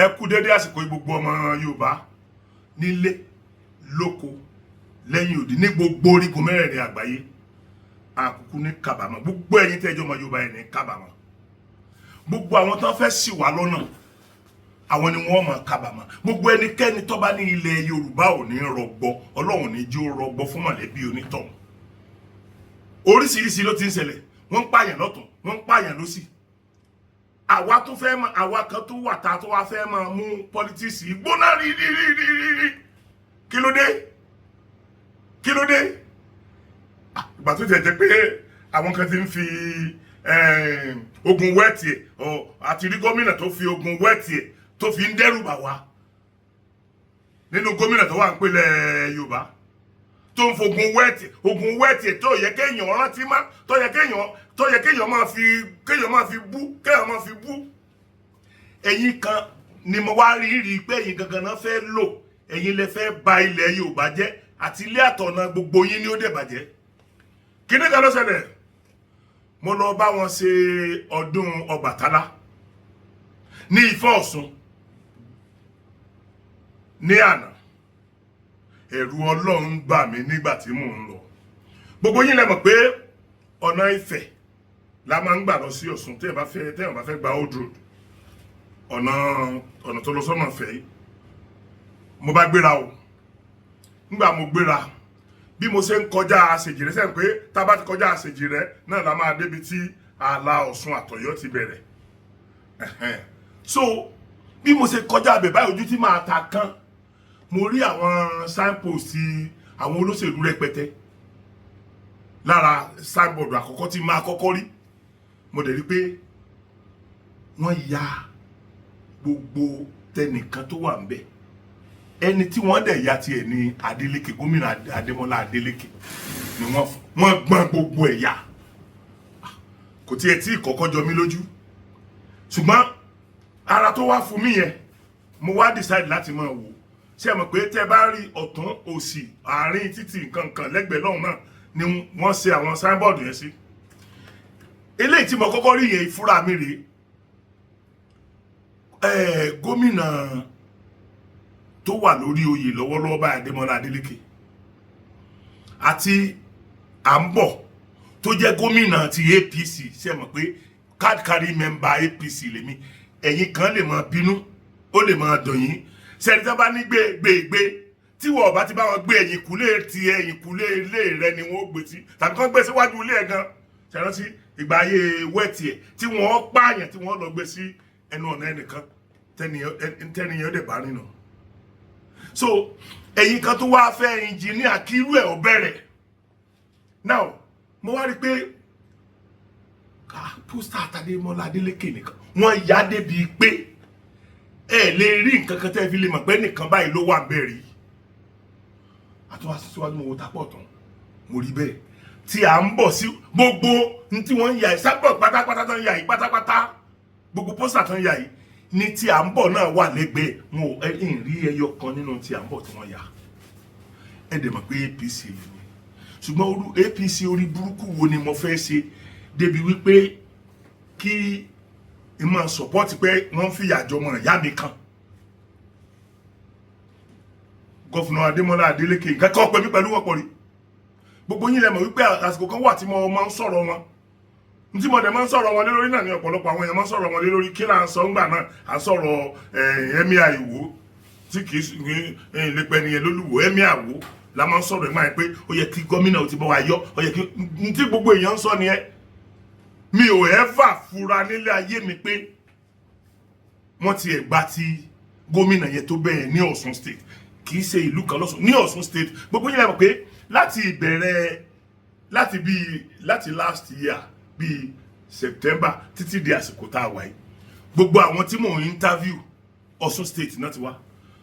ẹ kú dédé àsìkò gbogbo ọmọ Yorùbá nílé lóko lẹ́yìn odi ní gbogbo orígun mẹ́rẹ̀ẹ̀rin àgbáyé àkùkù ní kábàámọ̀ gbogbo ẹ̀yin tẹ́jọ́ ọmọ Yorùbá ẹ̀ ní kábàámọ̀ gbogbo àwọn tó fẹ́ ṣì wá lọ́nà àwọn ni wọ́n máa kábàámọ̀ gbogbo ẹnikẹ́ni tó bá ní ilẹ̀ Yorùbá ò ní rọgbọ Ọlọ́run ní jó rọgbọ fún mọ̀lẹ́bí onítọ̀hún oríṣiríṣi ló ti ń ṣẹlẹ̀ wọ́n ń pààyàn lọ́tún wọ́n ń pààyàn lósì àwa tó fẹ́ mọ̀ àwa kan tó wà tá tó wá fẹ́ máa mú politics gbóná rí kí ló dé ìgbà tó jẹ́ pé àwọn kan ti ń fi ogun wẹ́ẹ̀tì ẹ̀ àti rí gómìnà tó fi ogun wẹ́ẹ̀tì ẹ̀ tó fi ń dẹ́rù bà wá nínú gómìnà tó wà ń pèlẹ̀ Yorùbá tó ń fogun wẹ́ẹ̀tì ẹ̀ tó yẹ kéèyàn rántí má tó yẹ kéèyàn máa fi bú ẹ̀yin kan ni mo wá rí pé ẹ̀yin gangan náà fẹ́ lò ẹ̀yin lè fẹ́ ba ilẹ̀ Yorùbá jẹ́ àti ilé àtọ̀nà gbogbo yín ni ó dẹ̀ bàjẹ́ kí ni ká ló ṣẹlẹ̀ mo lọ bá wọn ṣe ọdún Ọbàtálá ní Ifọ̀ Ọ̀ṣun ní àná ẹ̀rù Ọlọ́run bà mí nígbà tí mò ń lọ gbogbo yín lẹ mọ̀ pé ọ̀nà Ifẹ̀ la máa ń gbà lọ sí Ọ̀ṣun téèyàn bá fẹ́ gba old road ọ̀nà tó lọ sọ́nà Ifẹ̀ yìí mo bá gbéra o nígbà mo gbéra bí mo ṣe ń kọjá Àṣejìrẹ́ sẹ́yìn pé tá a bá ti kọjá Àṣejìrẹ́ náà la máa débi tí ààlà Ọ̀ṣun àtọ̀yọ́ ti bẹ̀rẹ̀ so bí mo ṣe kọjá abẹ báyìí ojú tí máa ta kán mo rí àwọn signpost àwọn olóṣèlú rẹpẹtẹ lára signboard àkọ́kọ́ tí máa kọ́kọ́ rí mo dẹ̀ rí pé wọ́n ya gbogbo tẹnìkan tó wà ń bẹ̀ ẹni tí wọ́n dẹ̀ ya tiẹ̀ ní Adeleke gómìnà Adémọ́lá Adeleke ni wọ́n gbọ́n gbogbo ẹ̀ ya kò tiẹ̀ tí ìkọ́kọ́ jọ mí lójú ṣùgbọ́n ara tó wá fún mi yẹn mo wá decide láti máa wò ṣé ẹ mọ̀ pé tẹ́ bá rí ọ̀tún òsì àárín títì nǹkan lẹ́gbẹ̀ẹ́ lọ́hùn náà ni wọ́n ṣe àwọn signboard yẹn sí eléyìí tí mo kọ́kọ́ rí yẹn ìfúra mi rèé gómìnà tó wà lórí oyè lọ́wọ́lọ́wọ́ báyìí Adémọ́lá Adeleke àti àmbọ̀ tó jẹ́ gómìnà ti APC ṣé ẹ mọ̀ pé card carry member APC lèmi ẹ̀yin kan lè máa bínú ó lè máa dùn yín ṣẹ́ni tó bá ní gbé tí wọ́n bá ti bá wọn gbé ẹ̀yìn kúlé ilé rẹ ni wọ́n gbé tí tàbí kán gbé síwájú ilé ẹ̀ gan ṣẹ̀rántí ìgbà ayé wẹ́ẹ̀tì ẹ̀ tí wọ́n pààyàn tí wọ́n lọ gbé sí ẹnu ọ̀nà ẹnìkan tẹ́niyàn dẹ̀ bá rìn nà so ẹ̀yin kan tó wá fẹ́ ẹnjìníà kí irú ẹ̀ ó bẹ̀rẹ̀ now mo wá rí pé pósítà Adémọ́lá Adeleke nìkan wọ́n yá débi pé ẹ lè rí nǹkan kan tẹ́ fi lè mọ̀ pé nìkan báyìí ló wà bẹ́ẹ̀ rí àtúwà síwájú mo wo tapọ̀ tán mo rí bẹ́ẹ̀ tí à ń bọ̀ sí gbogbo tí wọ́n ń yà ìsápọ̀ pátápátá tán yà yìí pátápátá gbogbo pósítà tán yà yìí ní tí à ń bọ̀ náà wà lẹ́gbẹ̀ẹ́ wọn ò rí ẹyọ kan nínú tí à ń bọ̀ tí wọ́n yà ẹ dẹ̀ mọ̀ pé APC lè ní ṣùgbọ́n APC orí burúkú wo ni mo fẹ́ ṣe débi wípé kí ìmọ̀ support pé wọ́n fìyà jọmọ ìyá mi kan gọ́fúnà Adémọ́lá Adeleke nǹkan kan pẹ̀mí pẹ̀lú wọ́pọ̀ rí gbogbo yín lẹ mọ̀ wípé àsìkò kan wà tí mo máa ń sọ̀rọ̀ wọn tí mo dẹ̀ máa ń sọ̀rọ̀ wọn lé lórí náà ní ọ̀pọ̀lọpọ̀ àwọn èèyàn máa ń sọ̀rọ̀ wọn lé lórí kí là ń sọ ńgbà náà à ń sọ̀rọ̀ Emir Ìwó tí kì í lè pẹ́ nìyẹn lólùwò Emir Ìwó la máa ń sọ̀rọ̀ ẹ̀ máa pé ó yẹ kí gómìnà ò ti bọ́ wa yọ ó yẹ kí tí gbogbo èèyàn ń sọ nìyẹn mi ò ever fura nílé ayé mi pé wọ́n ti ẹ̀gbá ti gómìnà yẹn tó bẹ́ẹ̀ ní Ọ̀ṣun state kì í ṣe ìlú kan lọ́sùn ní Ọ̀ṣun state gbogbo yín lè mọ̀ pé láti ìbẹ̀rẹ̀ láti last year bíi September títí di àsìkò tá a wà yìí gbogbo àwọn tí mò ń interview Ọ̀ṣun state náà ti wá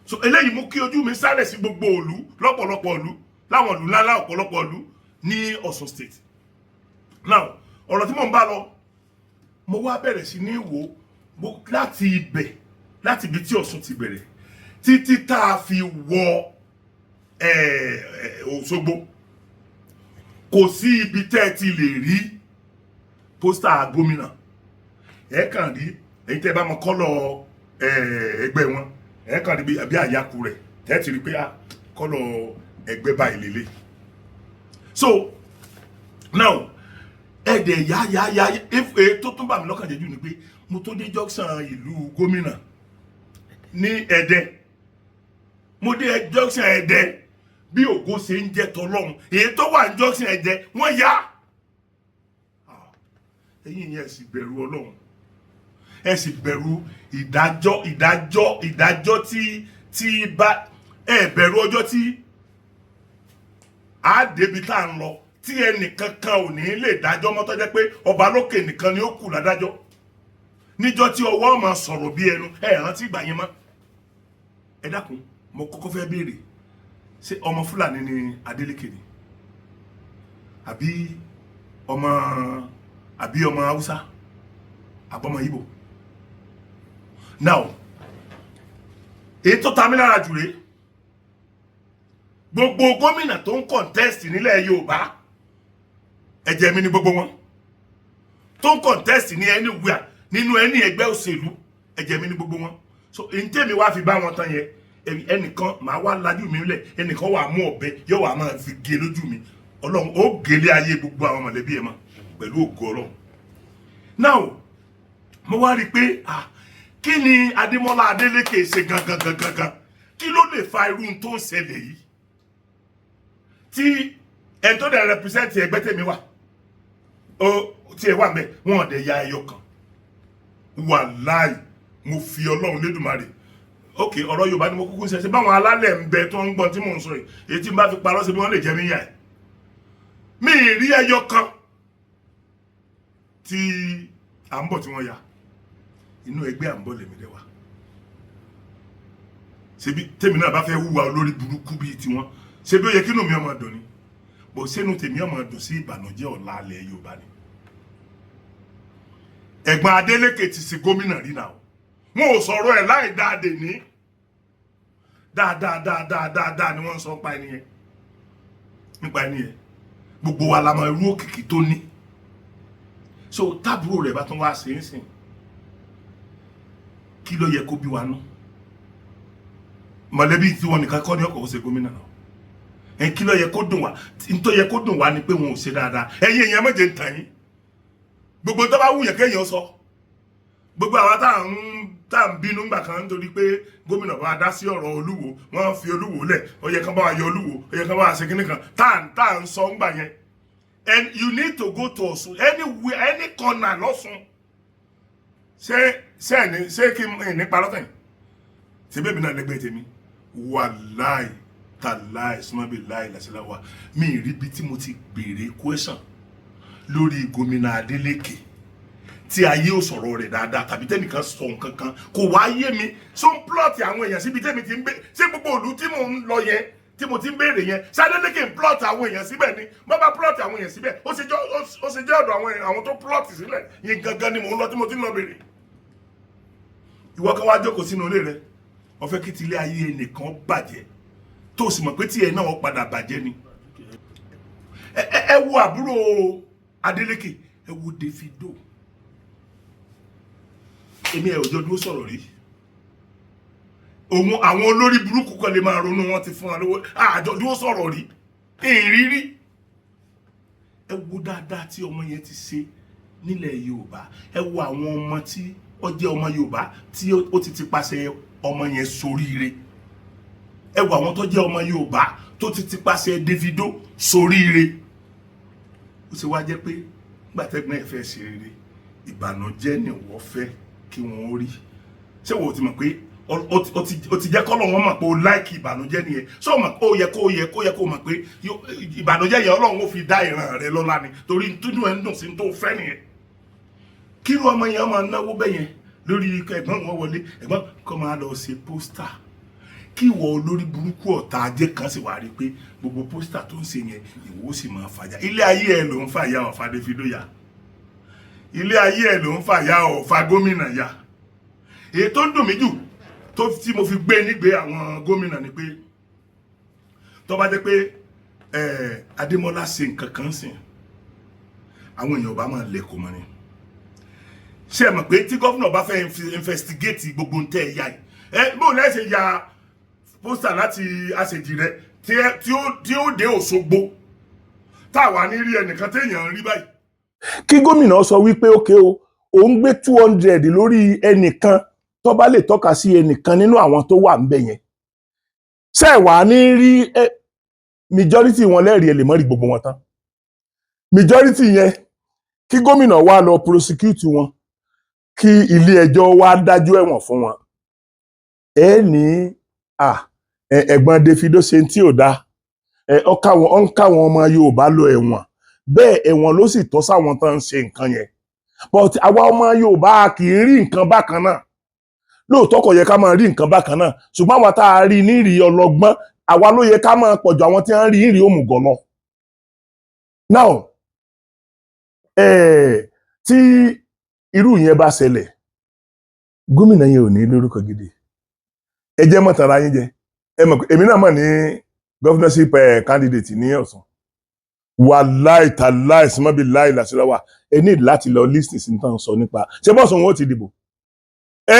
so eléyìí mú kí ojú mi sáré sí gbogbo ìlú lọ́pọ̀lọpọ̀ ìlú láwọn ìlú ńlá ọ̀pọ̀lọpọ̀ ìlú ní Ọ̀ṣun state now ọ̀rọ̀ tí mò ń bá lọ mo wá bẹ̀rẹ̀ sí ní wò láti ibi tí Ọ̀ṣun ti bẹ̀rẹ̀ títí tá a fi wọ Òṣogbo kò sí ibi tẹ́ ti lè rí pósítà gómìnà ẹ kàn rí èyí tẹ́ bá mọ kọ́lọ̀ ẹgbẹ́ wọn ẹ kàn rí bí àyàkú rẹ̀ ẹ ti rí pé kọ́lọ̀ ẹgbẹ́ báyìí lélẹ̀. So now ẹ̀dẹ̀ yá tó tún bà mí lọ́kàn jẹ́ jù ni pé mo tó dé junction ìlú gómìnà ní Ẹdẹ mo dé junction Ẹdẹ bí ògo ṣe ń jẹ́ tọlọ́run èyí tó wà ní junction Ẹdẹ wọ́n yá ẹ̀yin yẹn sì bẹ̀rù Ọlọ́run ẹ sì bẹ̀rù ìdájọ́ tí bá ẹ bẹ̀rù ọjọ́ tí a débi tá à ń lọ tí ẹnìkan kan ò ní lè dájọ́ mọ́ tó jẹ́ pé ọba lókè nìkan ni ó kù ládájọ́ níjọ́ tí ọwọ́ máa sọ̀rọ̀ bí ẹnu ẹ rántí ìgbà yẹn mọ́. Ẹ dákun mo kọ́kọ́ fẹ́ béèrè ṣé ọmọ Fúlàní ni Adeleke ni àbí ọmọ Haúsá àbọ̀mọ Ìgbò. Now èyí tó ta mí lára jù rèé gbogbo gómìnà tó ń contest nílẹ̀ Yorùbá ẹ̀jẹ̀ mi ni gbogbo wọn tó ń contest ní anywhere nínú ẹni ẹgbẹ́ òṣèlú ẹ̀jẹ̀ mi ni gbogbo wọn. So èyí tèmi wá fi bá wọn tán yẹn ẹnìkan màá wá lajú mi lẹ̀ ẹnìkan wà mú ọ̀bẹ yóò wà máa fi gé lójú mi Ọlọ́run ó gélé ayé gbogbo àwọn mọ̀lẹ́bí ẹ̀ mọ́ pẹ̀lú ògo Ọlọ́run. Now mo wá rí i pé kí ni Adémọ́lá Adélékè ṣe gangan kí ló lè fa irú tó ń ṣẹlẹ̀ yìí tí ẹni tó dẹ̀ represent ẹgbẹ́ tèmi wà tí ẹ wà mẹ́ wọn ò dẹ̀ ya ẹyọ kan wàláì mo fi Ọlọ́run lédùmarè ok ọ̀rọ̀ Yorùbá ni mo kúkú ṣe báwọn alálẹ̀ ń bẹ tó ń gbọ́n tí mò ń sọ yìí èyí tí n bá fi parọ́ sí bí wọ́n lè jẹ́ mi yà ẹ̀ mi ì rí ẹyọ kan tí à ń bọ̀ tí wọ́n ya inú ẹgbẹ́ à ń bọ̀ lèmi dẹ̀ wá ṣebí tèmi náà bá fẹ́ hùwà olórí burúkú bíi tiwọn ṣebí ó yẹ kí inú mi ọmọ dùn ni bó sínú tèmi ọmọ dùn sí ìbànújẹ́ ọ̀la alẹ́ Yorùbá ni. Ẹ̀gbọ́n Adélékè ti ṣe gómìnà rí náà wọn ò sọ̀rọ̀ ẹ̀ láì dáadé ní dáadáa ni wọ́n ń sọ nípa ẹni yẹn gbogbo wa la mọ irú òkìkí tó ní. So tábúrò rẹ̀ bá tún wá sí sìn kí ló yẹ kó bí wa nú mọ̀lẹ́bí tí wọn nìkan kọ́ ní ọkọ̀ ó ṣe gómìnà náà kí ló yẹ kó dùn wá tó yẹ kó dùn wá ni pé wọn ò ṣe dáadáa ẹ̀yin èèyàn méje ń tàn yín gbogbo tó bá wù yẹn kéèyàn sọ gbogbo àwa tá à ń bínú ńgbà kan nítorí pé gómìnà bá dá sí ọ̀rọ̀ Olúwo wọ́n fi Olúwo lẹ̀ ó yẹ kán bá wa yọ Olúwo ó yẹ kán bá wa ṣe kíní kan tá à ń sọ ńgbà yẹn and you need to go to Ọ̀ṣun anywhere any corner lọ́sùn ṣé kí n ní parọ́ tẹ̀yìn ṣé bẹ́ẹ̀ mi náà lẹ́gbẹ̀ẹ́ tèmi wàláì tàláì súnmọ́bí láì làṣẹ́láwà mi rí bí tí mo ti béèrè question lórí gómìnà Adélékè tí ayé ò sọ̀rọ̀ rẹ̀ dáadáa tàbí tẹ́nìkan sọ nǹkan kan kò wá yé mi so ń plọ̀tì àwọn èèyàn síbi tẹ́mi ti ń gbé ṣé gbogbo òlu tí mò ń lọ yẹn tí mo ti ń béèrè yẹn ṣé Adélékè ń plọ̀tì àwọn èèyàn síbẹ̀ ni bọ́ bá plọ̀tì àwọn èèyàn síbẹ̀ ó ṣe jẹ́ ọ̀dọ̀ àwọn tó plọ̀tì sílẹ̀ yẹn gangan ni mò ń lọ tí mo ti ń lọ béèrè. Ìwọ kan wá jókòó sínú ilé rẹ ó fẹ́ kí tilé ayé ẹnìkan bàjẹ́ tó sì mọ̀ pé tí ẹ náà padà bàjẹ́ ni. ẹ wo àbúrò Adélékè ẹ wo Davido èmi ẹ òjò dúró sọ̀rọ̀ rí òun àwọn olórí burúkú kan lè máa ronú wọn ti fún wa lówó àjọ dúró sọ̀rọ̀ rí ìrírí ẹ wo dáadáa tí ọmọ yẹn ti ṣe nílẹ̀ Yorùbá ẹ wo àwọn ọmọ tí ó jẹ́ ọmọ Yorùbá tí ó ti pàṣẹ ọmọ yẹn soríire ẹ wo àwọn tó jẹ́ ọmọ Yorùbá tó ti pàṣẹ Davido soríire ó sì wá jẹ́ pé gbàtẹ́gbọ́n ẹ̀ fẹ́ ṣe rere ìbànújẹ́ ni wọ́n fẹ́ kí wọ́n rí ṣé wo ti mọ̀ pé ó ti jẹ́ kọ́lọ̀ wọn mọ̀ pé ó láìkì ìbànújẹ́ nìyẹn ṣé o mọ̀ pé ó yẹ kó mọ̀ pé ìbànújẹ́ yẹn Ọlọ́run ó fi dá ìran rẹ lọ́lá ni torí ntúnú ẹ̀ ń dùn sí tó fẹ́ nìyẹn kí irú ọmọ yẹn máa náwó bẹ́yẹn lórí ẹ̀gbọ́n wọn wọlé ẹ̀gbọ́n kọ́ máa lọ ṣe pósítà kí ìwọ olórí burúkú ọ̀tá ajé kan sì wá rí pé gbogbo pósítà tó ń ṣe yẹn ìwọ sì máa fàjà ilé ayé ẹ ló ń fàyà ọ̀fà Davido ya ilé ayé ẹ ló ń fàyà ọ̀fà gómìnà ya èyí tó ń dùn mí jù tí mo fi gbé nígbé àwọn gómìnà ni pé tó bá jẹ́ pé Adémọ́lá ṣe nǹkan kan sìn àwọn èèyàn bá máa lẹ́kọ̀ọ́ mọ́ ni ṣé mọ̀ pé tí gómìnà bá fẹ́ investigate gbogbo ntẹ́ ẹ̀yà yìí bó lẹ́sẹ̀ ya pósítà láti àṣejì rẹ tí ó dé Òṣogbo táwa ní rí ẹnìkan téèyàn rí báyìí. kí gómìnà sọ wípé ókè o òun gbé 200 lórí ẹnìkan tó bá lè tọ́ka sí ẹnìkan nínú àwọn tó wà ńbẹ̀ yẹn ṣé wà ní rí majority wọn lẹ́rìí ẹ lè mọ́ rí gbogbo wọn tán majority yẹn kí gómìnà wá lọ prosecute wọn kí ilé ẹjọ́ wá dájọ́ ẹ̀wọ̀n fún wọn ní ẹ̀gbọ́n Davido ṣe tí ò dá káwọn ọmọ Yorùbá lọ ẹ̀wọ̀n bẹ́ẹ̀ ẹ̀wọ̀n ló sì tọ́ sáwọn tán ń ṣe nǹkan yẹn but àwa ọmọ Yorùbá kì í rí nǹkan bákan náà lóòótọ́ kò yẹ ká máa rí nǹkan bákan náà ṣùgbọ́n àwọn tá a rí nírì ọlọ́gbọ́n àwa ló yẹ ká máa pọ̀jù àwọn tí wọ́n rí nírì òmùgọ̀ lọ. now tí irú yẹn bá ṣẹlẹ̀ gómìnà yẹn ò ní lórúkọ gidi ẹ jẹ́ mọ́ tara yín jẹ èmi náà mọ̀ ní governorship candidate ní Ọ̀ṣun wàláì tàláì símọ́bí láì làṣírọ́wà ẹ ní láti lọ lísìn sí tán sọ nípa ṣé bọ́sùn wọn ó ti dìbò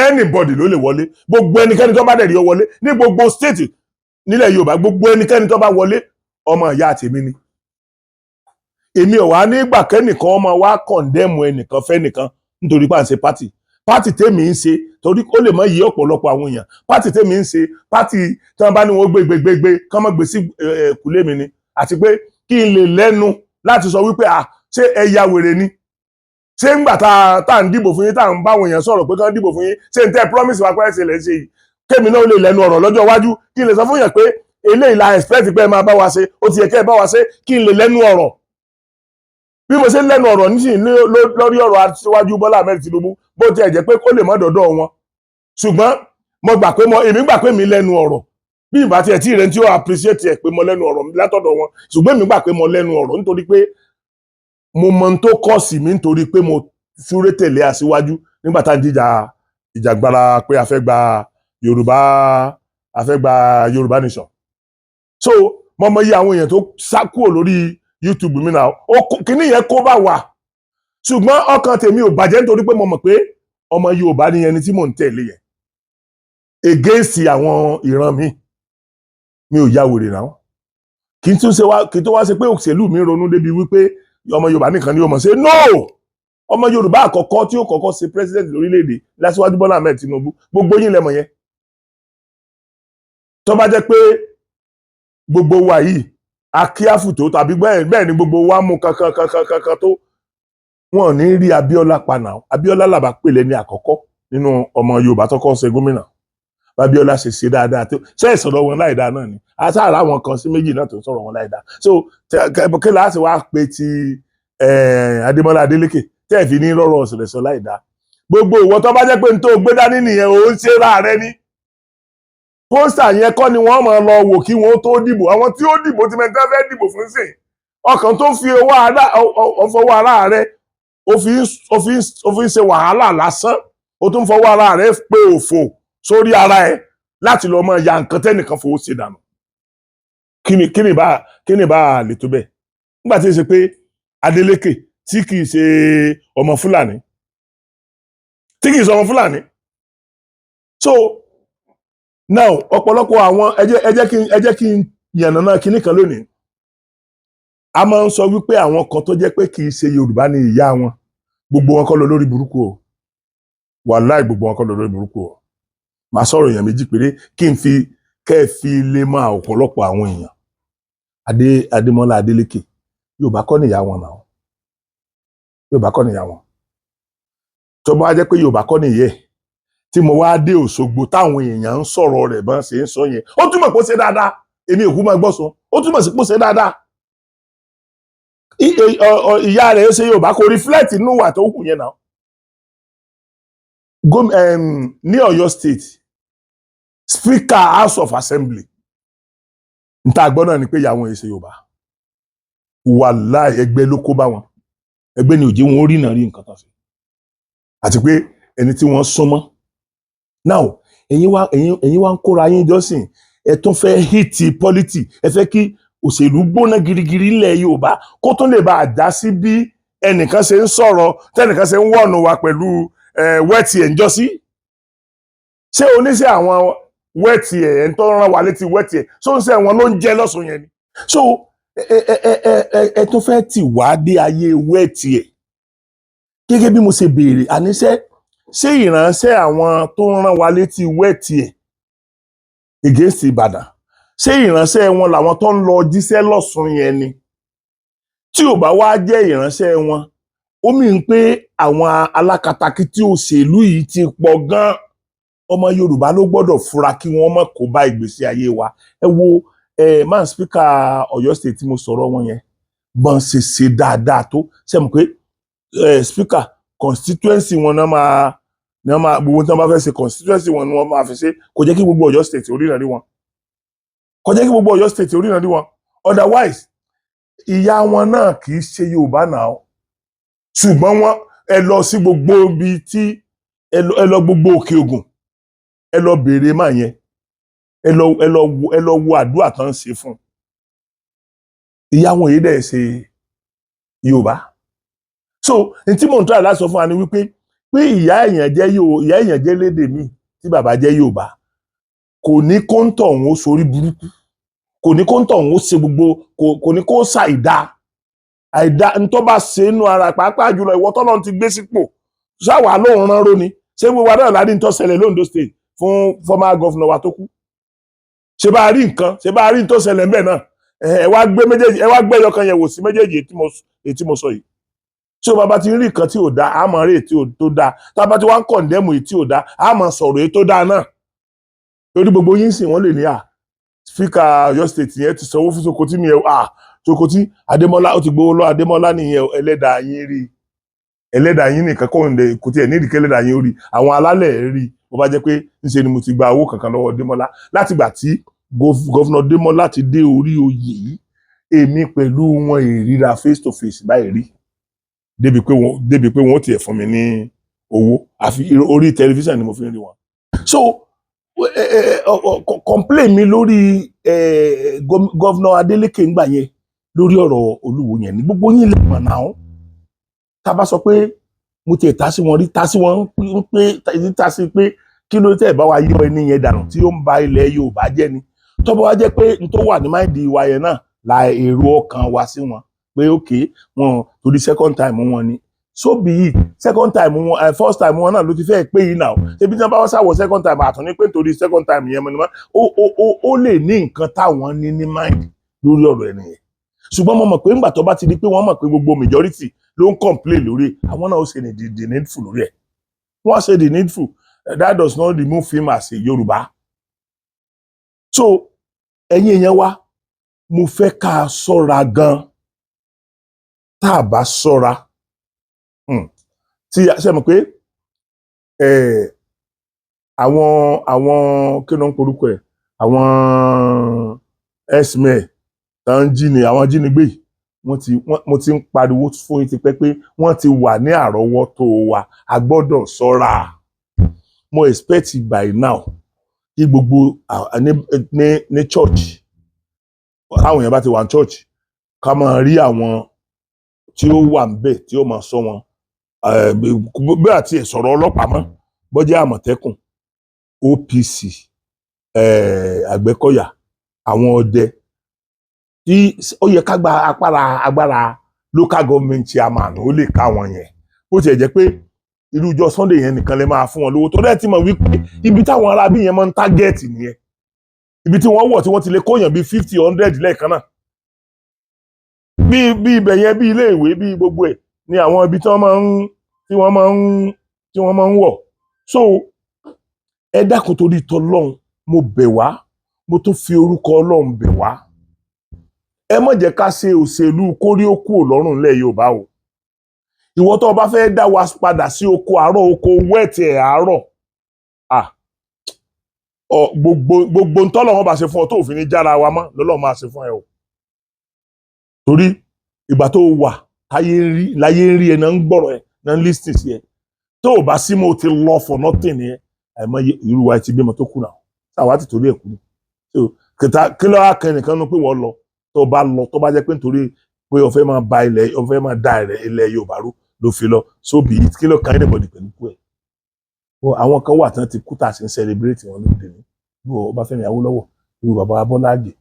anybody ló lè wọlé gbogbo ẹnikẹ́ni tó bá dẹ̀ rí ọ wọlé ní gbogbo state nílẹ̀ Yorùbá gbogbo ẹnikẹ́ni tó bá wọlé ọmọ ìyá tèmi ni èmi ò wá nígbà kẹ́nìkan ọmọ wa kọ̀ndẹ́mù ẹnìkan fẹ́nìkan nítorí pà ń ṣe pátì tèmi ń ṣe torí ó lè mọ yí ọ̀pọ̀lọpọ̀ àwọn èèyàn pátì tèmi ń ṣe pátì tí wọ́n bá ní wọ́n gbé kán mọ́ gbé sí kùlé mi ni àti pé kí n lè lẹ́nu láti sọ wípé ṣé ẹ̀yà wèrè ni ṣé ń gbà tá à ń dìbò fún yín tá à ń bá àwọn èèyàn sọ̀rọ̀ pé kán dìbò fún yín ṣé ń tẹ́ promise wa pé ẹ̀ ṣe lẹ́ ṣe yìí kémi náà lè lẹ́nu ọ̀rọ̀ lọ́jọ́ iwájú kí n lè sọ fún yàn pé eléyìí la expect pé ẹ máa bá wa ṣe ó ti yẹ kẹ́ ẹ bá wa ṣe kí n lè lẹ́nu ọ̀rọ̀ bí mo ṣe lẹ́nu ọ̀rọ̀ nísìnyí lórí ọ̀rọ̀ aṣíwájú Bọ́lá Ahmed Tinubu bó ti ẹ̀ jẹ́ pé kó lè mọ́ dọ̀dọ̀ wọn ṣùgbọ́n èmi gbà pé mi lẹ́nu ọ̀rọ̀ bí ìbá tiẹ̀ tí ìrẹ́ tí ó appreciate ẹ̀ pé mo lẹ́nu ọ̀rọ̀ látọ̀dọ̀ wọn ṣùgbọ́n èmi gbà pé mo lẹ́nu ọ̀rọ̀ nítorí pé mo mọ tó kọ́ sí mi nítorí pé mo súré tẹ̀lé aṣíwájú nígbà tá à ń ìjàgbara pé a fẹ́ gba Yorùbá nation so mo mọ iye àwọn èèyàn tó sá kúrò lórí YouTube mi náà kíní yẹn kó bá wà ṣùgbọ́n ọkàn tèmi ò bàjẹ́ nítorí pé mo mọ̀ pé ọmọ Yorùbá ni ẹni tí mò ń tẹ̀lé yẹn against àwọn ìran mi ò ya wèrè náà kí n tó wá ṣe pé òṣèlú mi ronú débi wípé ọmọ Yorùbá nìkan ni ó mọ̀ ṣe no ọmọ Yorùbá àkọ́kọ́ tí ó kọ́kọ́ ṣe president lórílẹ̀‐èdè lásìwájú Bọ́lá Ahmed Tinubu gbogbo yín lẹ́mọ̀ yẹn tó bá jẹ́ pé gbogbo wa yìí akíáfù tó tàbí bẹ́ẹ̀ ni gbogbo wa mú kankan tó wọn ò ní rí Abíọ́lá paná Abíọ́lá làbá pèlè ní àkọ́kọ́ nínú ọmọ Yorùbá tó kọ́ ṣe gómìnà Abíọ́lá ṣe dáadáa tó ṣe ìsọ̀rọ̀ wọn láìdáa náà ni àtàrà àwọn kan sí méjì náà tó ń sọ̀rọ̀ wọn láìdáa so kí láti wá pé ti Adémọ́lá Adélékè tẹ́ ẹ̀ fi ní rọ́rọ̀ ọ̀sẹ̀rẹ̀ sọ láìdáa gbogbo ìwọ tó bá jẹ́ pé n tó gbé dání nìyẹn ò ń ṣe láàrẹ ní pósítà yẹn kọ́ ni wọ́n máa lọ wò kí wọ́n tó dìbò àwọn tí ó dìbò tí mẹ́ta fẹ́ dìbò fún sìn ọkàn tó fi ọfọwọ́ ara rẹ̀ ó fi ń ṣe wàhálà lásán ó tún fọwọ́ ara rẹ̀ pé òfò sórí ara ẹ̀ láti lọ máa ya nǹkan tẹ́nìkan fowó ṣe dànù kí ni bá lè tó bẹ́ẹ̀ nígbà tí ó ṣe pé Adeleke tí kìí ṣe ọmọ Fúlàní so now ọ̀pọ̀lọpọ̀ àwọn ẹ jẹ́ kí n yànnàná kinní kan lónìí a máa ń sọ wípé àwọn kan tó jẹ́ pé kìí ṣe Yorùbá ni ìyá wọn gbogbo wọn kọ́ lọ lórí burúkú o wàláì gbogbo wọn kọ́ lọ lórí burúkú o màá sọ̀rọ̀ èèyàn méjì péré kí n fi kẹ́ ẹ fi lè máa ọ̀pọ̀lọpọ̀ àwọn èèyàn Adémọ́lá Adélékè Yorùbá kọ́ nìyá wọn náà Yorùbá kọ́ nìyá wọn tó bá jẹ́ pé Yorùbá kọ́ nìyẹ tí mo wá dé Òṣogbo táwọn èèyàn ń sọ̀rọ̀ rẹ̀ bọ́n ṣe ń sọ yẹn ó túmọ̀ pé ó ṣe dáadáa èmi òkú máa gbọ́ sun ó túmọ̀ sí pé ó ṣe dáadáa ìyá rẹ̀ ṣe Yorùbá kò reflect inú wà tó kù yẹn náà ní Ọ̀yọ́ state Speaker House of Assembly níta gbọ́ náà ni pé ìyá wọn ṣe Yorùbá wàláì ẹgbẹ́ ló kó bá wọn ẹgbẹ́ ni òjì wọn rí náà rí nǹkan tán sí àti pé ẹni tí wọ́n súnmọ́ now ẹ̀yin wá ń kóra yín jọ́sìn ẹ tún fẹ́ hìtì pọ́lítì ẹ fẹ́ kí òṣèlú gbóná girigiri ilẹ̀ Yorùbá kó tún lè bá a dá sí bí ẹnìkan ṣe ń sọ̀rọ̀ tẹ́nìkan ṣe ń wọ̀nù wa pẹ̀lú wẹ́ẹ̀tì ẹ̀ ń jọ sí ṣé oníṣẹ́ àwọn wẹ́ẹ̀tì ẹ̀ ń tọ́ rán wa létí wẹ́ẹ̀tì ẹ̀ ṣó ń ṣe wọn ló ń jẹ́ lọ́sùn yẹn ni so ẹ tó fẹ́ tì wá dé ayé wẹ́ẹ̀tì ẹ̀ gẹ́gẹ́ bí mo ṣe béèrè àníṣe ṣé ìránṣẹ́ àwọn tó ń rán wa létí wẹ́ẹ̀tì ẹ̀ against Ìbàdàn ṣé ìránṣẹ́ wọn làwọn tó ń lọ jíṣẹ́ lọ́sùn yẹn ni tí ò bá wá jẹ́ ìránṣẹ́ wọn ó mì ń pé àwọn alákatakítí òṣèlú yìí ti pọ̀ gan ọmọ Yorùbá ló gbọ́dọ̀ fura kí wọ́n má kó bá ìgbésí ayé wa ẹ wo man speaker Ọ̀yọ́ state tí mo sọ̀rọ̀ wọn yẹn bọ́n ṣe dáadáa tó ṣe mọ̀ pé speaker constituency wọn náà máa gbogbo tí wọ́n bá fẹ́ ṣe constituency wọn ni wọ́n máa fi ṣe kò jẹ́ kí gbogbo Ọ̀yọ́ state oríran rí wọn kò jẹ́ kí gbogbo Ọ̀yọ́ state oríran rí wọn otherwise ìyá wọn náà kì í ṣe Yorùbá náà ṣùgbọ́n wọn ẹ lọ sí gbogbo ibi tí ẹ lọ gbogbo Òkè Ògùn ẹ lọ béèrè máa yẹn ẹ lọ wo àdúrà tán ṣe fún ìyá wọn yìí dẹ̀ ṣe Yorùbá so n tí mò ń tọ́ láti sọ fún wa ni wípé ìyá èèyàn jẹ́ lédè míì tí bàbá jẹ́ Yorùbá kò ní kóńtọ̀ òun ó sorí burúkú kò ní kóńtọ̀ òun ó ṣe gbogbo kò ní kó ṣàìdá àìdá ntọ́ bá ṣe inú ara pàápàá jùlọ ìwọ tọ́lọ́run ti gbé sípò ṣáwà lóun rán róni ṣé gbogbo adé ọ̀la ní tó ṣẹlẹ̀ l'Ondo State fún former governor wa tó kú ṣé bá rí nǹkan ṣé bá rí tó ṣẹlẹ̀ ńbẹ̀ náà ẹ wá gbé ẹyọkan yẹn wò sí méjèèjì ètí mo sọ yìí ṣé bàbá ti rí nǹkan tí ò dá a máa rí ètí tó dá tá a bá ti wá ń kọ̀ǹdẹ́mù ètí ò dá a máa sọ̀rọ̀ ètí tó dá náà torí gbogbo yín sì wọ́n lè ní speaker Ọ̀yọ́ State yẹn ti sanwó fún Sokoti mi Sokoti Adémọ́lá ó ti gbowó lọ Adémọ́lá nìyẹn ẹlẹ́dàá yín rí ẹlẹ́dàá yín nìkan kò tiẹ̀ nídìí kẹ́lẹ́dàá yín rí àwọn alálẹ̀ rí bó bá jẹ́ pé ńṣe ni mo ti gba owó kankan lọ́wọ́ Démọ́lá látìgbà tí gọ́fúnà Démọ́lá ti dé orí oyè yìí èmi pẹ̀lú wọn ìríra face to face báyìí rí débi pé wọn ó tiẹ̀ fún mi ní owó àfi orí tẹlifíṣàn ni mo fi ń rí wọn. so complain mi lórí gọ́fúnà Adeleke ńgbà yẹn lórí ọ̀rọ̀ Olúwo yẹn ní gbogbo yín lè mọ̀ náà tá a bá sọ pé mo tiẹ̀ ta sí wọn rí ta sí wọn pé kí ló tẹ̀ bá wa yọ ẹni yẹn dànù tí ó ń ba ilẹ̀ Yorùbá jẹ́ ni tó bá wá jẹ́ pé n tó wà ní máìdì wa yẹn náà la èrò ọkàn wa sí wọn pé okay wọn torí second time wọn ni so be it second time wọn first time wọn náà ló ti fẹ́ pé yìí náà ṣebí tí wọ́n bá wọ́n ṣàwọ̀ second time àtún ní pé torí second time yẹn mọ́ ni ó lè ní nǹkan táwọn ní mind lórí ọ̀rọ̀ ẹni yẹn ṣùgbọ́n mo mọ̀ pé ńgbà tó bá ti di pé wọ́n mọ̀ pé gbogbo majority ló ń complain lórí àwọn náà ó ṣe the needful lórí ẹ̀ wọ́n ṣe the needful that does not remove him as a Yorùbá so ẹ̀yin èèyàn wa mo fẹ́ ká ṣọ́ra gan tá a bá ṣọ́ra tí ṣe mọ̀ pé àwọn kí ló ń porúkọ ẹ̀ àwọn esme tán àwọn jínigbé mo ti ń pariwo fún yín tipẹ́ pé wọ́n ti wà ní àrọ́wọ́tó wa a gbọ́dọ̀ ṣọ́ra mo expect by now kí gbogbo ní church àwọn èèyàn bá ti wà ní church ká máa rí àwọn tí ó wà níbẹ̀ tí ó máa sọ wọn bí àti ẹ̀sọ̀rọ̀ ọlọ́pàá mọ́ bọ́jẹ́ Àmọ̀tẹ́kùn OPC Àgbẹ̀kọ̀yà àwọn ọdẹ tí ó yẹ ká gba agbára local government chairman ó lè ká wọn yẹn bó tiẹ̀ jẹ́ pé irú ọjọ́ Sunday yẹn nìkan lè máa fún wọn lówó tó dẹ́ ti mọ̀ wípé ibi táwọn arábí yẹn máa ń target nìyẹn ibi tí wọ́n wọ̀ tí wọ́n ti lè kóyàn bíi 50 100 lẹ́ẹ̀kan náà bí ibẹ̀ yẹn bí ilé ìwé bí gbogbo ẹ̀ ni àwọn ibi tí wọ́n máa ń wọ̀ so ẹ dákun torí t'Ọlọ́run mo bẹ̀ wá mo tún fi orúkọ Ọlọ́run bẹ̀ wá ẹ má jẹ́ ká ṣe òṣèlú kórí ó kúrò lọ́rùn ńlẹ̀ Yorùbá o ìwọ tó bá fẹ́ dá wa padà sí oko àárọ̀ oko wẹ́ẹ̀tì ẹ̀ àárọ̀ gbogbo ntọ́lọ́run bá ṣe fún ọ tó òfin ní jára wa mọ́ lọ́lọ́run máa ṣe fún ẹ o torí ìgbà tó wà láyé ń rí ẹ náà ń gbọ́rọ̀ ẹ náà ń lísìn sí ẹ tó o bá sí mo ti lọ for nothing ni ẹ àìmọ̀ irú wa ti bímọ tó kù náà táwa ti torí ẹ kú ni kí ló wá kan nìkan nu pé wọ́n lọ tó bá lọ tó bá jẹ́ pé nítorí pé o fẹ́ máa da ilẹ̀ Yorùbá rú ló fi lọ so bí kí ló kan anybody pẹ̀lú kú ẹ̀ àwọn kan wà tán ti kú tà sí ń celebrate wọn lóde ní irú Ọbáfẹ́mi Awólọ́wọ̀, irú bàbá Bọ́lá Ìgè,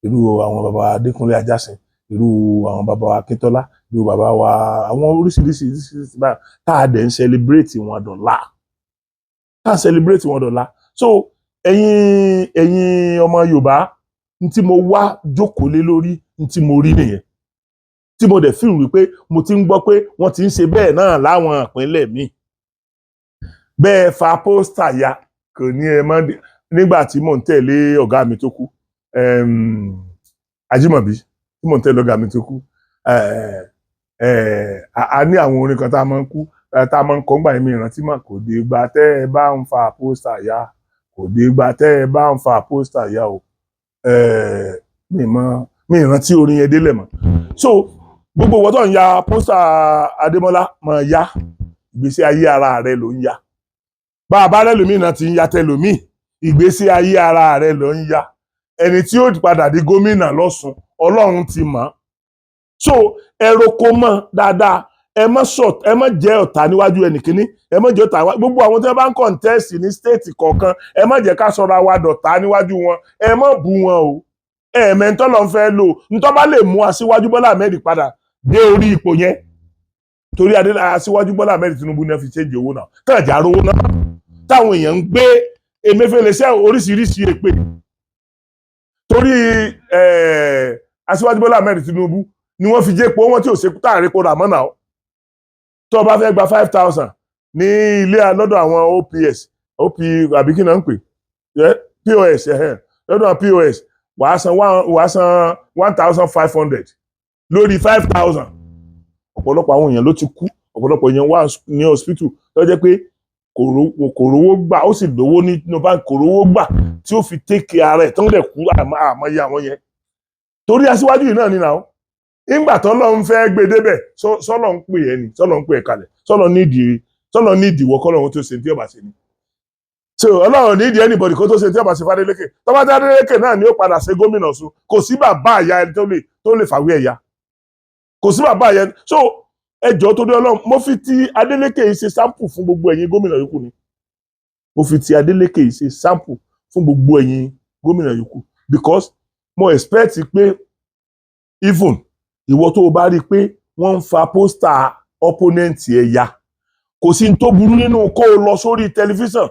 irú àwọn bàbá Adékúnlé Ajásin, irú àwọn bàbá wa Akíntọ́lá, irú bàbá wa àwọn oríṣiríṣi báyìí tá a dẹ̀ ń celebrate wọn dọ̀la, tá a celebrate wọn dọ̀la. So ẹ̀yin ọmọ Yorùbá, n tí mo wá jókòó lé lórí, n tí mo rí nìyẹn, tí mo dẹ̀ fíìmù wípé mo ti ń gbọ́ pé wọ́n ti ń ṣe bẹ́ẹ̀ náà láwọn ìpínlẹ̀ míì. Bẹ́ẹ̀ fa pósítà ya kò ní ẹ mọ́ nígbà tí mò ń tẹ̀lé ọ̀gá mi tó kú, Ajímọ̀bí, tí mò ń tẹ̀lé ọ̀gá mi tó kú, a ní àwọn orin kan tá a máa ń kọ́ ńgbà yẹn, mi ìrántí mọ̀, kò dé ìgbà tẹ́ ẹ bá ń fa pósítà ya, kò dé ìgbà tẹ́ ẹ bá ń fa pósítà ya o, mi ìrántí orin yẹn délẹ̀ mọ́. So gbogbo wọn tó ń ya pósítà Adémọ́lá máa ya ìgbésí ayé ara rẹ ló ń ya. Bá a bá rẹ́lòmíì náà ti ń ya tẹlòmíì, ìgbésí ayé ara rẹ ló ń ya. Ẹni tí ó padà di gómìnà lọ́sùn, Ọlọ́run ti mọ̀. So ẹ̀rọ kò mọ̀ dáadáa, ẹ má jẹ́ ọ̀tá níwájú ẹnìkíní, ẹ má jẹ́ ọ̀tá gbogbo àwọn tí wọ́n bá ń kọ̀ǹtẹ́sì ní stéètì kọ̀ọ̀kan, ẹ má jẹ́ ká sọra wa dọ̀tá níwájú wọn, ẹ má bú wọn o. Ẹ̀ẹ̀mẹ́ntọ́ ló ń fẹ́ lò ntọ́ bá lè mú Aṣíwájú Bọ́lá Ahmed padà dé orí ipò yẹn, torí Aṣíwájú Bọ́lá Ahmed Tinubu náà fi ṣéǹjì owó náà, kànjà rówó náà, táwọn èèyàn ń gbé Emefiele ṣẹ́ oríṣiríṣi èpè torí Aṣíwájú Bọ́lá Ahmed Tinubu ni wọ́n fi jẹ́ pé wọ́n tí ò ṣe táàrí kó rà mọ́nà ó. Tó bá fẹ́ gba 5,000 ní ilé lọ́dọ̀ àwọn OP àbí kí náà ń pè POS, lọ́dọ̀ POS wàá san 1,500 lórí 5,000. Ọ̀pọ̀lọpọ̀ àwọn èèyàn ló ti kú, ọ̀pọ̀lọpọ̀ èèyàn wà ní hospital tó jẹ́ pé kò rówó gbà, ó sì lówó nínú báńkì, kò rówó gbà tí ó fi take care rẹ̀ tó ń lẹ̀ kú àmọ́yé àwọn yẹn. Torí Aṣíwájú yìí náà ni náà nígbà tọ́lọ́run fẹ́ gbé débẹ̀, sọ́lọ́ ń pè ẹ́ ni, sọ́lọ́ ń pè ẹ́ kalẹ̀, sọ́lọ́ ní ìdìwọ́ kọ́lọ́run tó ṣe tí ọba ṣe ni. So Ọlọ́run ní ìdí anybody kó tó ṣe tí ọba ṣe f'Adeleke, tó bá dé Adeleke náà ni ó padà ṣe gómìnà Ọ̀ṣun, kò sí bàbá àyà ẹni tó lè fàwé ẹ̀yà, kò sí bàbá àyà ẹni. So ẹjọ́ tó dé Ọlọ́run, mo fi ti Adeleke yìí ṣe sample fún gbogbo ẹ̀yin gómìnà yòókù ni, mo fi ti Adeleke yìí ṣe sample fún gbogbo ẹ̀yin gómìnà yòókù, because mo expect pé even ìwọ tó o bá rí i pé wọ́n ń fa pósítà opponent ẹ̀ ya, kò sí ní tó burú nínú kó o lọ sórí tẹlifíṣàn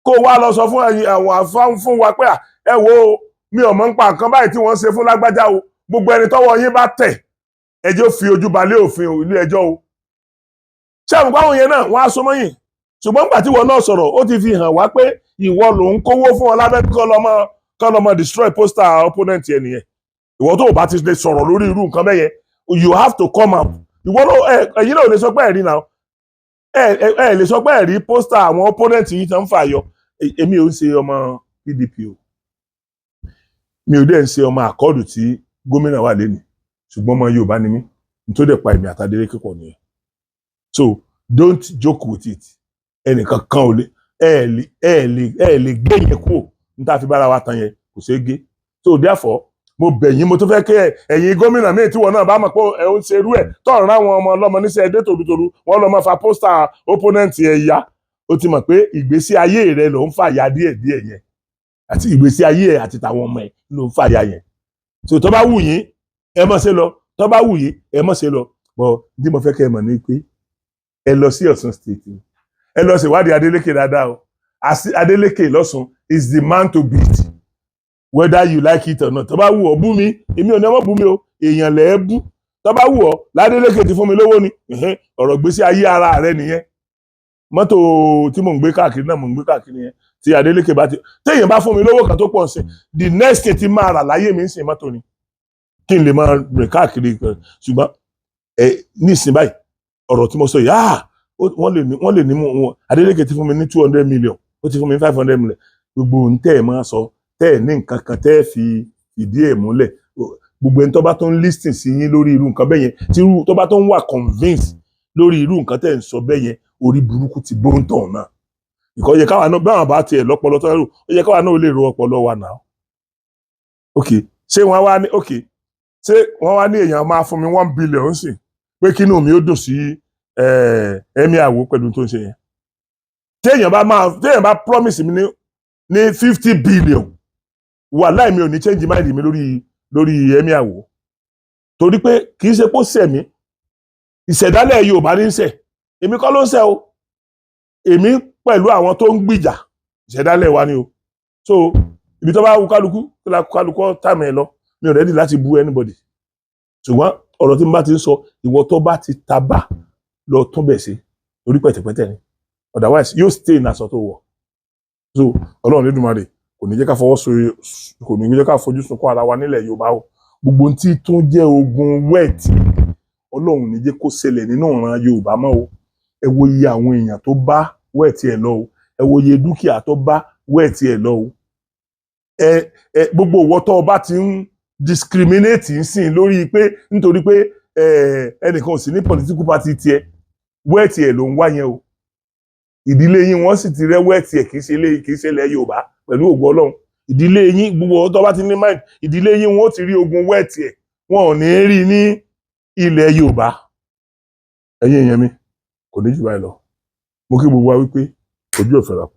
kó o wá lọ sọ fún fún wa pé ẹ wo mi ò mọ̀ ń pa nǹkan báyìí tí wọ́n ń ṣe fún lágbájá o, gbogbo ẹni tọ́wọ́ yín bá tẹ̀ ẹjọ́ fi ojú balẹ̀ òfin ilé ẹjọ́ o. Ṣé àwọn báwọn yẹn náà wọ́n á so mọ́yìn, ṣùgbọ́n nígbà tí ìwọ náà sọ̀rọ̀ ó ti fi hàn wá pé ìwọ ló ń kówó fún ọ lábẹ́ kọ́ lọ́mọ destroy poster opponent ẹ̀ nìyẹn. Ìwọ tó o bá ti lè sọ̀rọ̀ lórí irú nǹkan bẹ́yẹn, you have to come up. Ìwọ náà ẹ̀yin náà ò lè sọ pé ẹ̀rí náà, ẹ lè sọ pé ẹ̀rí poster àwọn opponent yìí tán ń fà yọ. Èmi ò ń ṣe ọmọ PDP o, mi ò dẹ̀ ń ṣe ọmọ àkọ́ọ̀dù tí gómìnà wà lẹ́nu, ṣùgbọ́n ọmọ Yorùbá ni mí, nítorí dẹ̀ pa èmi àtàdélékè pọ̀ nìyẹn. So don't joke with it. Ẹnìkan kan ò lè lè gé yẹn kúrò níta fi bára wa tan yẹn, kò ṣeé gé. So therefore mo bẹ̀ yín, mo tún fẹ́ kí ẹ̀yin gómìnà míì tí wọn náà bá mọ̀ pé ẹ ń ṣerú ẹ̀ tọ́ọ̀rọ̀ ráwọn ọmọ ọlọ́mọ níṣẹ́ ẹdẹ tòlútòlú wọn lọ máa fa pósítà opponent ẹ̀ ya, ó ti mọ̀ pé ìgbésí ayé rẹ ló ń fà ya díẹ̀díẹ̀ yẹn, àti ìgbésí ayé ẹ̀ àti tàwọn ọmọ ẹ̀ ló ń fà ya yẹn. So tó bá wù yín ẹ mọ̀ ṣe lọ, tó bá wù yín ẹ mọ̀ ṣe lọ, bọ̀ bí mo fẹ́ kẹ́ ẹ mọ̀ ní pé ẹ lọ sí Ọ̀ṣun state, ẹ lọ ṣèwádìí Adeleke dáadáa o. Adeleke lọ́sùn is the man to beat, whether you like it or not. Tó bá wù ọ́ bú mi, èmi ò ní ọmọ bú mi o, èèyàn lẹ̀ ẹ́ bú. Tó bá wù ọ́ l'Adeleke ti fún mi lówó ni, ọ̀rọ̀ gbésí ayé ara rẹ nìyẹn. Mọ́tò tí mò ń gbé káàkiri náà mò ń gbé káàkiri yẹn, tí Adeleke bá ti téèyàn bá fún mi lówó kan tó pọ̀ sí, the next thing tí máa rà láyé mi ń sìn mọ́tò ni, kí n lè máa rìn káàkiri. Ṣùgbọ́n ní ìsìn báyìí ọ̀rọ̀ tí mo sọ yìí, wọ́n lè ní mú Adeleke ti fún mi ní 200 million, ó ti fún mi 500 million. Gbogbo ohun tẹ́ ẹ̀ máa sọ, tẹ́ ẹ̀ ní nǹkan kan tẹ́ ẹ̀ fi ìdí ẹ̀ múlẹ̀, gbogbo ẹni tó bá tó ń listen sí yín lórí irú nǹkan bẹ́yẹn, tí tó bá tó ń wà convince lórí irú nǹkan tẹ́ ẹ̀ ń sọ bẹ́yẹn, orí burúkú ti bóńtọ̀ náà. Ìkọ́ yẹ káwa náà báwọn bá tiẹ̀ lọ́pọlọ tó rò, ó yẹ káwa náà ó lè ro ọpọlọ wa náà. Ṣé wọ́n wá ní èèyàn máa fún mi 1 billion sí pé kínú mi ó dùn sí ẹ̀mí àwo pẹ̀lú tó ń ṣe yẹn. téèyàn bá promise mi ní 50 billion wàláhì mi ò ní change mind mi lórí Emir Ìwó torí pé kì í ṣe pé ó ṣẹ̀ mí ìṣẹ̀dálẹ̀ Yorùbá ní ń ṣẹ̀ èmi kọ́ ló ń ṣẹ̀ o èmi pẹ̀lú àwọn tó ń gbìjà ìṣẹ̀dálẹ̀ wa ni o so ibi tó bá wù kálukú tàmì ẹ lọ mi ò ready láti bú anybody ṣùgbọ́n ọ̀rọ̀ tí mo bá ti ń sọ ìwọ tó bá ti tabà lọ tún bẹ̀ sí orí pẹ̀tẹ̀pẹ̀tẹ̀ ni otherwise yóò stay ní aṣọ tó wọ̀ so Ọlọ́run Olódùmarè kò ní jẹ́ ká fojú sunkún ara wa nílẹ̀ Yorùbá o gbogbo ohun tí tó jẹ́ ogun wẹ́ẹ̀tì Ọlọ́run ní jẹ́ kó ṣẹlẹ̀ nínú ìran Yorùbá mọ́ o ẹ wo iye àwọn èèyàn tó bá wẹ́ẹ̀tì ẹ̀ lọ o ẹ wo iye dúkìá tó bá wẹ́ẹ̀tì ẹ̀ lọ o gbogbo ìwọ tó bá ti ń discriminate ń sìn lórí pé nítorí pé ẹnìkan ò sí ní political party tiẹ̀ wẹ́ẹ̀tì ẹ̀ ló ń wá yẹn o ìdílé yín wọ́n sì ti rẹ́ wẹ́ẹ̀tì ẹ̀ kì í ṣe ilẹ̀ Yorùbá pẹ̀lú ògo Ọlọ́run ìdílé yín gbogbo tó bá ti ní mind ìdílé yín wọ́n ti rí ogun wẹ́ẹ̀tì ẹ̀ wọn ò ní rí ní ilẹ̀ Yorùbá ẹ̀yin èèyàn mi kò ní jù báyìí lọ mo kí gbogbo wa wípé ojú ò fẹ́ ra kù.